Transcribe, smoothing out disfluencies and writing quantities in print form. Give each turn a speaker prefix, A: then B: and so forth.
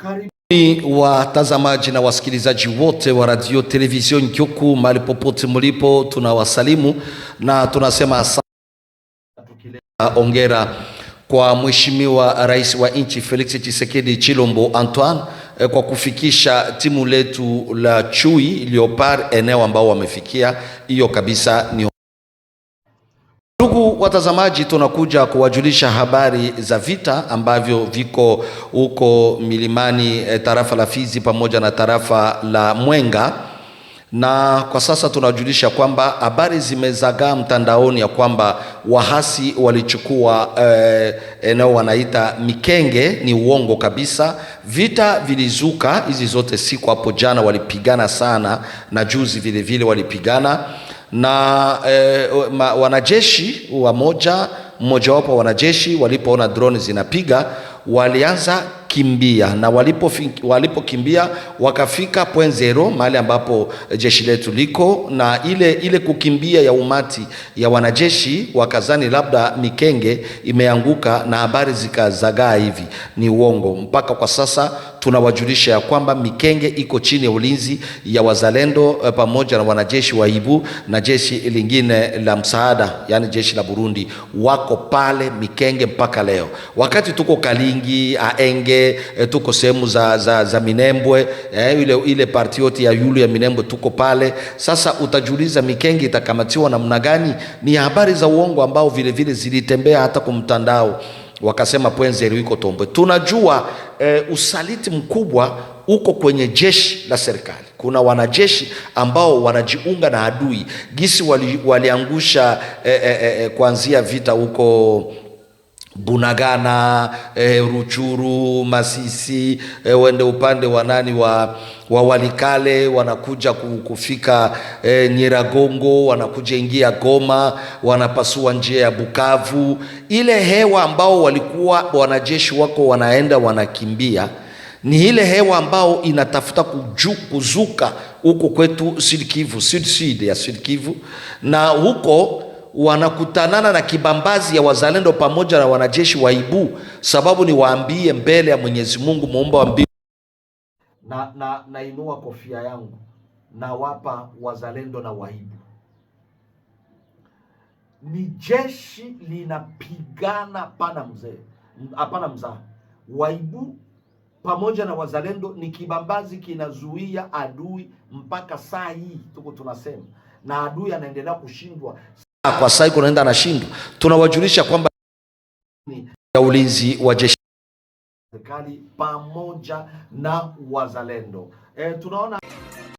A: Karibuni watazamaji na wasikilizaji wote wa radio television Ngyoku, mahali popote mlipo, tunawasalimu na tunasema asante, tukileta ongera kwa Mheshimiwa Rais wa nchi Felix Tshisekedi Chilombo Antoine kwa kufikisha timu letu la Chui Leopard eneo ambao wamefikia. Hiyo kabisa ni. Ndugu watazamaji, tunakuja kuwajulisha habari za vita ambavyo viko huko milimani tarafa la Fizi pamoja na tarafa la Mwenga. Na kwa sasa tunajulisha kwamba habari zimezagaa mtandaoni ya kwamba wahasi walichukua eneo wanaita Mikenge. Ni uongo kabisa. Vita vilizuka hizi zote siku, hapo jana walipigana sana na juzi vile vile walipigana na wanajeshi mmoja wapo wanajeshi walipoona drone zinapiga walianza kimbia, na walipokimbia wakafika point zero mahali ambapo jeshi letu liko, na ile kukimbia ya umati ya wanajeshi wakazani labda Mikenge imeanguka, na habari zikazagaa hivi. Ni uongo. Mpaka kwa sasa tunawajulisha ya kwamba Mikenge iko chini ya ulinzi ya wazalendo pamoja na wanajeshi wa Ibu na jeshi lingine la msaada, yani jeshi la Burundi, wako pale Mikenge mpaka leo. Wakati tuko Kalingi, Aenge, tuko sehemu za Minembwe, ile parti yote ya yulu ya Minembwe tuko pale. Sasa utajiuliza Mikenge itakamatiwa namna gani? Ni habari za uongo ambao vile vile zilitembea hata kwa mtandao, wakasema point zero iko Tombwe. Tunajua usaliti mkubwa uko kwenye jeshi la serikali. Kuna wanajeshi ambao wanajiunga na adui, gisi waliangusha kuanzia vita huko Bunagana, Ruchuru, Masisi, wende upande wanani wa Walikale, wanakuja kufika Nyiragongo, wanakuja ingia Goma, wanapasua njia ya Bukavu. Ile hewa ambao walikuwa wanajeshi wako wanaenda wanakimbia, ni ile hewa ambao inatafuta kuzuka huko kwetu Sud Kivu, Sud ya Sud Kivu, na huko wanakutanana na kibambazi ya wazalendo pamoja na wanajeshi wa Ibu. Sababu ni waambie mbele ya Mwenyezi Mungu, muumba wa mbingu na inua kofia yangu na wapa wazalendo na waibu. Ni jeshi linapigana pana mzee, hapana mzaa. Waibu pamoja na wazalendo ni kibambazi kinazuia adui mpaka saa hii tuko tunasema, na adui anaendelea kushindwa. Kwa sasa kunaenda anashindwa. Tunawajulisha kwamba ni ya ulinzi wa jeshi serikali pamoja na wazalendo. Tunaona